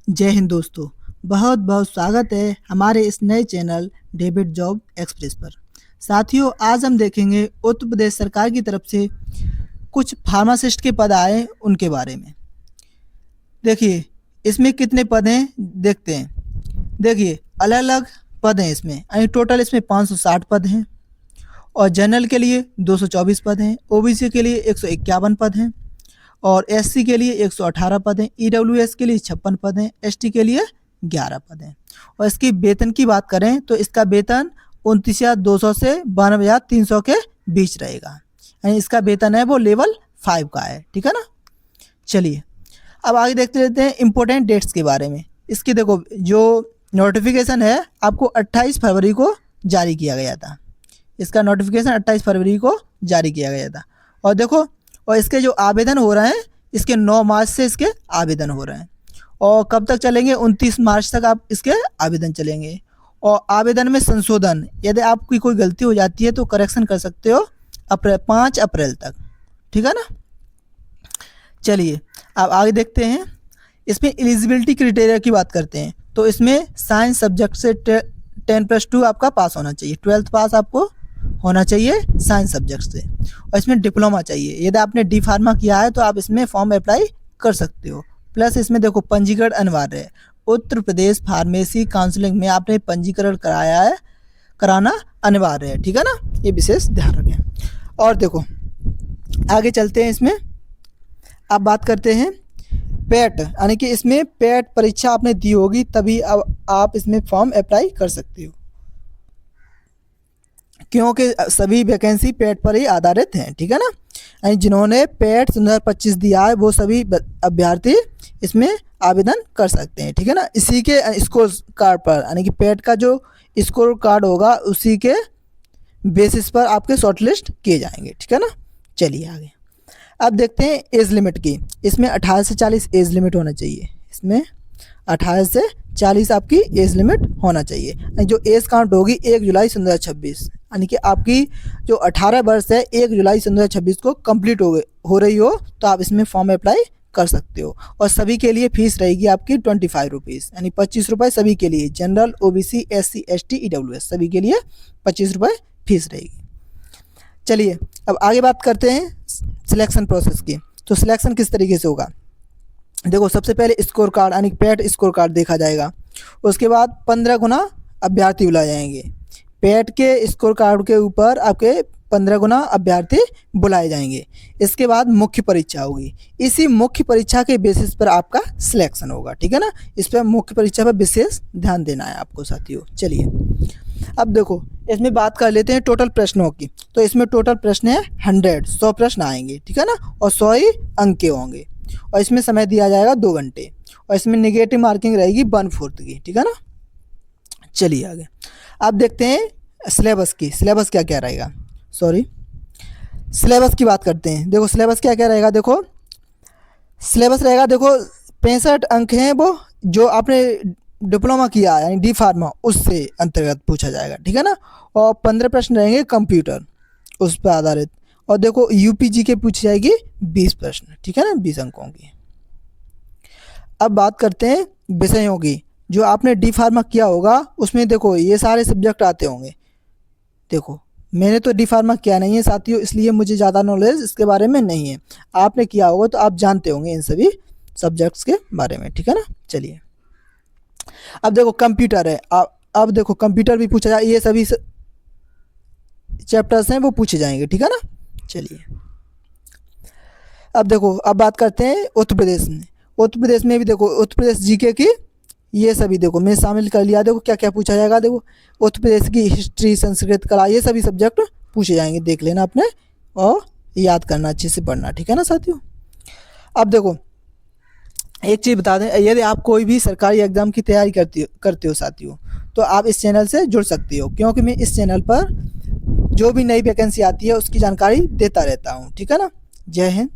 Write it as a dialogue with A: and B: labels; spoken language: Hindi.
A: जय हिंद दोस्तों, बहुत बहुत स्वागत है हमारे इस नए चैनल डेबिट जॉब एक्सप्रेस पर। साथियों, आज हम देखेंगे उत्तर प्रदेश सरकार की तरफ से कुछ फार्मासिस्ट के पद आए उनके बारे में। देखिए इसमें कितने पद हैं देखते हैं। देखिए अलग अलग पद हैं इसमें, यानी टोटल इसमें 560 पद हैं और जनरल के लिए 224 पद हैं, ओबीसी के लिए 151 पद हैं और एससी के लिए 118 पद हैं, ईडब्ल्यूएस के लिए 56 पद हैं, एसटी के लिए 11 पद हैं। और इसकी वेतन की बात करें तो इसका वेतन 29,200 से 92,300 के बीच रहेगा, यानी इसका वेतन है वो लेवल 5 का है। ठीक है ना। चलिए अब आगे देखते रहते हैं इम्पोर्टेंट डेट्स के बारे में। इसकी देखो जो नोटिफिकेशन है आपको 28 फरवरी को जारी किया गया था। इसका नोटिफिकेशन 28 फरवरी को जारी किया गया था। और देखो और इसके जो आवेदन हो रहे हैं इसके 9 मार्च से इसके आवेदन हो रहे हैं और कब तक चलेंगे 29 मार्च तक आप इसके आवेदन चलेंगे। और आवेदन में संशोधन, यदि आपकी कोई गलती हो जाती है तो करेक्शन कर सकते हो 5 अप्रैल तक। ठीक है ना। चलिए अब आगे देखते हैं। इसमें एलिजिबिलिटी क्राइटेरिया की बात करते हैं तो इसमें साइंस सब्जेक्ट से 10+2 आपका पास होना चाहिए, 12th पास आपको होना चाहिए साइंस सब्जेक्ट से। और इसमें डिप्लोमा चाहिए, यदि आपने डी फार्मा किया है तो आप इसमें फॉर्म अप्लाई कर सकते हो। प्लस इसमें देखो पंजीकरण अनिवार्य है, उत्तर प्रदेश फार्मेसी काउंसिलिंग में आपने पंजीकरण कराया है, कराना अनिवार्य है। ठीक है ना, ये विशेष ध्यान रखें। और देखो आगे चलते हैं। इसमें अब बात करते हैं पेट, यानी कि इसमें पेट परीक्षा आपने दी होगी तभी अब आप इसमें फॉर्म अप्लाई कर सकते हो, क्योंकि सभी वैकेंसी पेट पर ही आधारित हैं। ठीक है ना, यानी जिन्होंने पेट 2025 दिया है वो सभी अभ्यर्थी इसमें आवेदन कर सकते हैं। ठीक है ना, इसी के स्कोर कार्ड पर, यानी कि पेट का जो स्कोर कार्ड होगा उसी के बेसिस पर आपके शॉर्टलिस्ट किए जाएंगे। ठीक है ना। चलिए आगे अब देखते हैं एज लिमिट की। इसमें 18 से 40 एज लिमिट होना चाहिए। इसमें 18 से 40 आपकी एज लिमिट होना चाहिए। जो एज काउंट होगी 1 जुलाई 2026, यानी कि आपकी जो 18 वर्ष है 1 जुलाई 2026 को कंप्लीट हो रही हो तो आप इसमें फॉर्म अप्लाई कर सकते हो। और सभी के लिए फीस रहेगी आपकी 25 रुपीज़, यानी 25 रुपये सभी के लिए, general, OBC, SC, ST, EWS सभी के लिए 25 रुपये फीस रहेगी। चलिए अब आगे बात करते हैं सिलेक्शन प्रोसेस की। तो सिलेक्शन किस तरीके से होगा, देखो सबसे पहले स्कोर कार्ड यानी पेट स्कोर कार्ड देखा जाएगा। उसके बाद 15 गुना अभ्यर्थी बुलाए जाएंगे। पेट के स्कोर कार्ड के ऊपर आपके 15 गुना अभ्यर्थी बुलाए जाएंगे। इसके बाद मुख्य परीक्षा होगी, इसी मुख्य परीक्षा के बेसिस पर आपका सिलेक्शन होगा। ठीक है ना, इस पर मुख्य परीक्षा पर विशेष ध्यान देना है आपको साथियों। चलिए अब देखो इसमें बात कर लेते हैं टोटल प्रश्नों की। तो इसमें टोटल प्रश्न है 100 प्रश्न आएंगे। ठीक है ना, और 100 ही अंक के होंगे और इसमें समय दिया जाएगा 2 घंटे और इसमें नेगेटिव मार्किंग रहेगी 1/4 की। ठीक है ना। चलिए आगे अब देखते हैं सिलेबस की। सिलेबस क्या क्या रहेगा, सिलेबस की बात करते हैं। देखो सिलेबस क्या क्या रहेगा, देखो सिलेबस रहेगा, देखो 65 अंक हैं वो जो आपने डिप्लोमा किया है यानी डी फार्मा उससे अंतर्गत पूछा जाएगा। ठीक है ना। और 15 प्रश्न रहेंगे कंप्यूटर उस पर आधारित। और देखो यूपीजी के पूछी जाएगी 20 प्रश्न। ठीक है ना, 20 अंकों की। अब बात करते हैं विषयों की। जो आपने डी फार्मा किया होगा उसमें देखो ये सारे सब्जेक्ट आते होंगे। देखो मैंने तो डी फार्मा किया नहीं है साथियों, इसलिए मुझे ज़्यादा नॉलेज इसके बारे में नहीं है। आपने किया होगा तो आप जानते होंगे इन सभी सब्जेक्ट्स के बारे में। ठीक है ना। चलिए अब देखो कंप्यूटर है। अब देखो कंप्यूटर भी पूछा जाए, ये सभी चैप्टर्स हैं वो पूछे जाएंगे। ठीक है ना। चलिए अब देखो अब बात करते हैं उत्तर प्रदेश में। उत्तर प्रदेश में भी देखो उत्तर प्रदेश जीके की ये सभी देखो मैं शामिल कर लिया। देखो क्या क्या पूछा जाएगा, देखो उत्तर प्रदेश की हिस्ट्री, संस्कृत, कला, ये सभी सब्जेक्ट पूछे जाएंगे। देख लेना आपने और याद करना, अच्छे से पढ़ना। ठीक है ना साथियों। अब देखो एक चीज़ बता दें, यदि आप कोई भी सरकारी एग्ज़ाम की तैयारी करते हो साथियों तो आप इस चैनल से जुड़ सकते हो, क्योंकि मैं इस चैनल पर जो भी नई वैकेंसी आती है उसकी जानकारी देता रहता हूँ। ठीक है ना। जय हिंद।